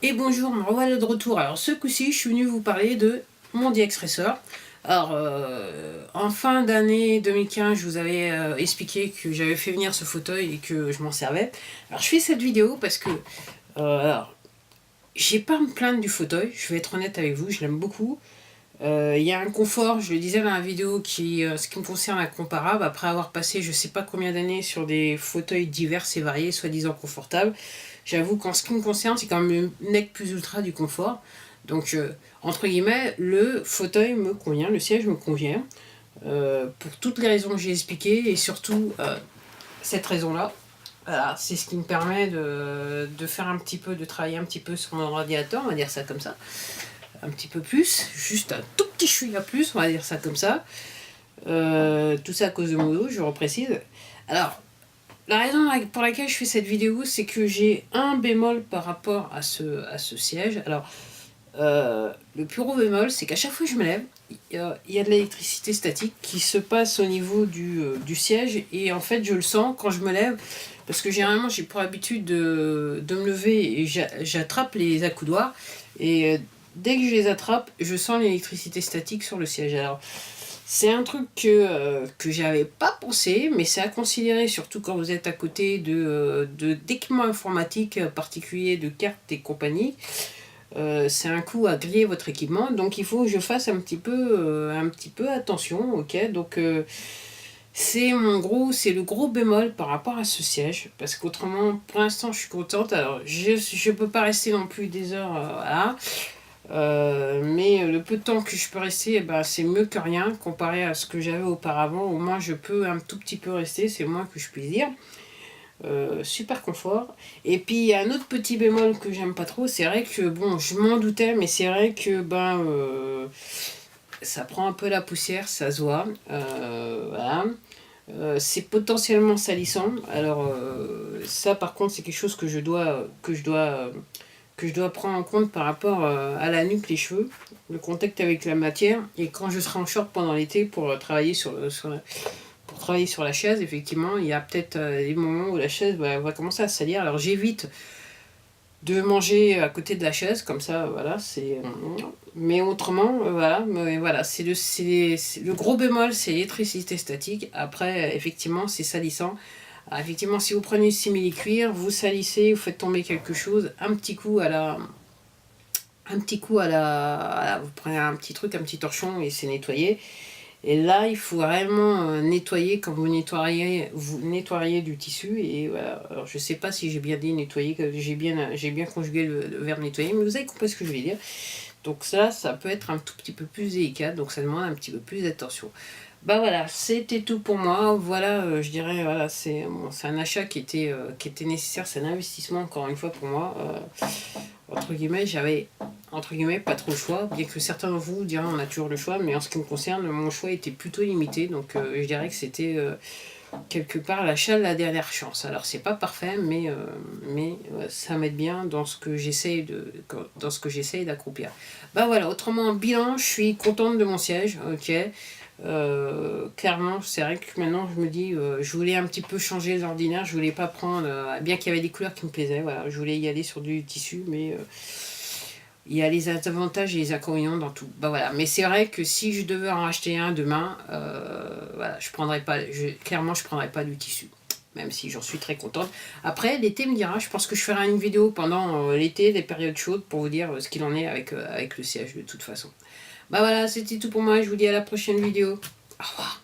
Et bonjour, me revoilà de retour. Alors ce coup-ci, je suis venu vous parler de mon DX-Racer. Alors, en fin d'année 2015, je vous avais expliqué que j'avais fait venir ce fauteuil et que je m'en servais. Alors je fais cette vidéo parce que, alors, j'ai pas à me plaindre du fauteuil, je vais être honnête avec vous, je l'aime beaucoup. Il y a un confort, je le disais dans la vidéo, qui, ce qui me concerne, est comparable. Après avoir passé je sais pas combien d'années sur des fauteuils divers et variés, soi-disant confortables, j'avoue qu'en ce qui me concerne, c'est quand même le nec plus ultra du confort. Donc, entre guillemets, le fauteuil me convient, le siège me convient, pour toutes les raisons que j'ai expliquées, et surtout cette raison-là. Voilà, c'est ce qui me permet de faire un petit peu, de travailler un petit peu sur mon ordinateur, on va dire ça comme ça. Un petit peu plus, juste un tout petit chouïa plus, on va dire ça comme ça. Tout ça à cause de mon dos, je reprécise. Alors, la raison pour laquelle je fais cette vidéo, c'est que j'ai un bémol par rapport à ce siège. Alors, le plus gros bémol, c'est qu'à chaque fois que je me lève, il y a de l'électricité statique qui se passe au niveau du siège. Et en fait, je le sens quand je me lève, parce que généralement, j'ai pour habitude de me lever et j'attrape les accoudoirs. Et dès que je les attrape, je sens l'électricité statique sur le siège. Alors, c'est un truc que j'avais pas pensé, mais c'est à considérer, surtout quand vous êtes à côté d'équipements informatiques particuliers, de cartes et compagnie. C'est un coup à griller votre équipement, donc il faut que je fasse un petit peu attention, ok. Donc c'est le gros bémol par rapport à ce siège, parce qu'autrement, pour l'instant, je suis contente. Alors je peux pas rester non plus des heures là. Mais le peu de temps que je peux rester, eh ben, c'est mieux que rien comparé à ce que j'avais auparavant. Au moins, je peux un tout petit peu rester, c'est le moins que je puisse dire. Super confort. Et puis, il y a un autre petit bémol que j'aime pas trop. C'est vrai que, bon, je m'en doutais, mais c'est vrai que ça prend un peu la poussière, ça se voit. Voilà. C'est potentiellement salissant. Alors, ça, par contre, c'est quelque chose que je dois prendre en compte par rapport à la nuque, les cheveux, le contact avec la matière, et quand je serai en short pendant l'été pour travailler pour travailler sur la chaise, effectivement, il y a peut-être des moments où la chaise va commencer à salir. Alors j'évite de manger à côté de la chaise, comme ça, voilà, c'est... Mais autrement, voilà, le gros bémol, c'est l'électricité statique. Après, effectivement, c'est salissant. Alors, effectivement, si vous prenez une simili-cuir, vous salissez, vous faites tomber quelque chose, vous prenez un petit truc, un petit torchon et c'est nettoyé. Et là, il faut vraiment nettoyer quand vous nettoyez du tissu. Et voilà. Alors, je sais pas si j'ai bien dit nettoyer, que j'ai bien conjugué le verbe nettoyer, mais vous avez compris ce que je vais dire. Donc ça peut être un tout petit peu plus délicat, donc ça demande un petit peu plus d'attention. Bah voilà, c'était tout pour moi. Voilà, je dirais, voilà, c'est un achat qui était nécessaire, c'est un investissement encore une fois pour moi. Entre guillemets, j'avais entre guillemets pas trop le choix, bien que certains de vous diront on a toujours le choix, mais en ce qui me concerne, mon choix était plutôt limité, donc je dirais que c'était quelque part l'achat de la dernière chance. Alors c'est pas parfait, mais ça m'aide bien dans ce que j'essaye d'accomplir. Bah voilà, autrement en bilan, je suis contente de mon siège, ok. Clairement, c'est vrai que maintenant je me dis, je voulais un petit peu changer l'ordinaire, je voulais pas prendre, bien qu'il y avait des couleurs qui me plaisaient, voilà, je voulais y aller sur du tissu, mais il y a les avantages et les inconvénients dans tout. Bah voilà, mais c'est vrai que si je devais en acheter un demain, voilà, clairement je prendrais pas du tissu. Même si j'en suis très contente. Après, l'été me dira, je pense que je ferai une vidéo pendant l'été, des périodes chaudes, pour vous dire ce qu'il en est avec le siège de toute façon. Bah voilà, c'était tout pour moi, je vous dis à la prochaine vidéo. Au revoir.